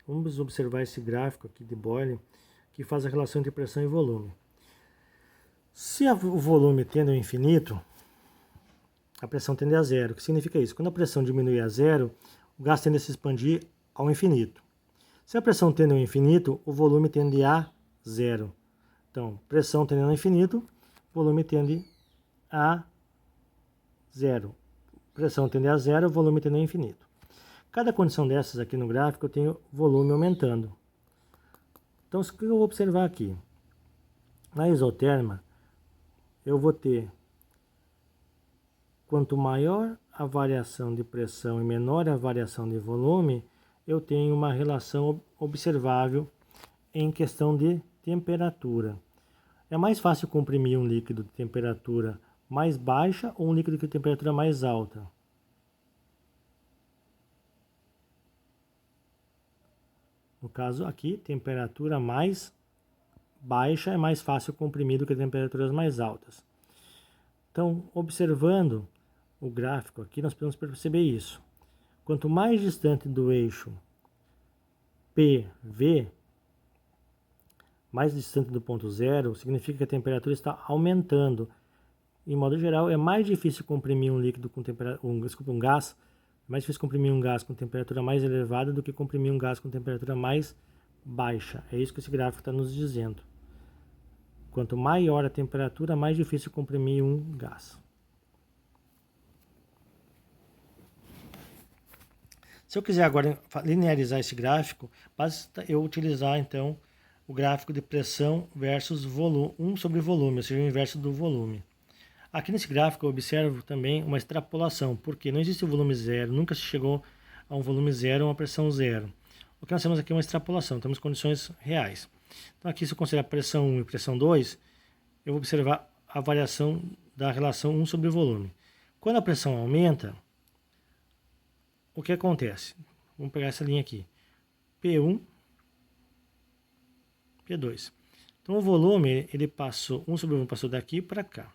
Vamos observar esse gráfico aqui de Boyle, que faz a relação entre pressão e volume. Se o volume tende ao infinito, a pressão tende a zero. O que significa isso? Quando a pressão diminui a zero, o gás tende a se expandir ao infinito. Se a pressão tende ao infinito, o volume tende a zero. Então, pressão tendendo ao infinito, volume tende a zero. Pressão tende a zero, volume tende ao infinito. Cada condição dessas aqui no gráfico eu tenho volume aumentando. Então, o que eu vou observar aqui? Na isoterma, eu vou ter, quanto maior a variação de pressão e menor a variação de volume, eu tenho uma relação observável em questão de temperatura. É mais fácil comprimir um líquido de temperatura mais baixa ou um líquido de temperatura mais alta? No caso aqui, temperatura mais baixa é mais fácil comprimir do que temperaturas mais altas. Então, observando o gráfico aqui, nós podemos perceber isso. Quanto mais distante do eixo PV, mais distante do ponto zero, significa que a temperatura está aumentando. Em modo geral, é mais difícil comprimir um líquido com um gás, é mais difícil comprimir um gás com temperatura mais elevada do que comprimir um gás com temperatura mais baixa. É isso que esse gráfico está nos dizendo. Quanto maior a temperatura, mais difícil comprimir um gás. Se eu quiser agora linearizar esse gráfico, basta eu utilizar então o gráfico de pressão versus volume, 1 sobre volume, ou seja, o inverso do volume. Aqui nesse gráfico eu observo também uma extrapolação, porque não existe o volume zero, nunca se chegou a um volume zero ou uma pressão zero. O que nós temos aqui é uma extrapolação, temos condições reais. Então aqui, se eu considerar pressão 1 e pressão 2, eu vou observar a variação da relação 1 sobre volume. Quando a pressão aumenta, o que acontece? Vamos pegar essa linha aqui. P1, P2. Então o volume, ele passou, 1 sobre o volume passou daqui para cá.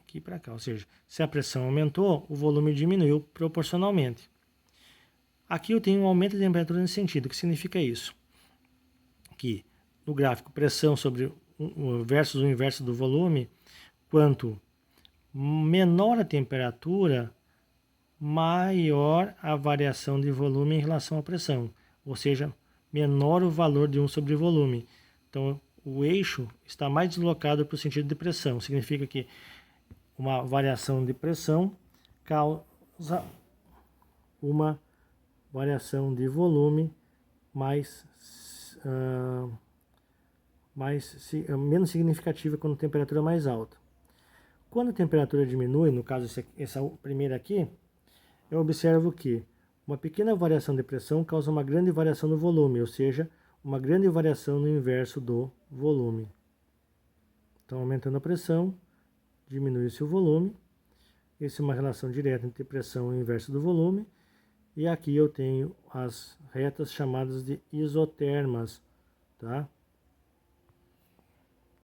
Aqui para cá, ou seja, se a pressão aumentou, o volume diminuiu proporcionalmente. Aqui eu tenho um aumento de temperatura nesse sentido. O que significa isso? Que no gráfico pressão sobre versus o inverso do volume, quanto menor a temperatura, maior a variação de volume em relação à pressão, ou seja, menor o valor de 1 sobre volume. Então, o eixo está mais deslocado para o sentido de pressão. Significa que uma variação de pressão causa uma variação de volume menos significativa quando a temperatura é mais alta. Quando a temperatura diminui, no caso essa primeira aqui, eu observo que uma pequena variação de pressão causa uma grande variação no volume, ou seja, uma grande variação no inverso do volume. Então, aumentando a pressão, diminui-se o volume. Essa é uma relação direta entre pressão e o inverso do volume. E aqui eu tenho as retas chamadas de isotermas, tá?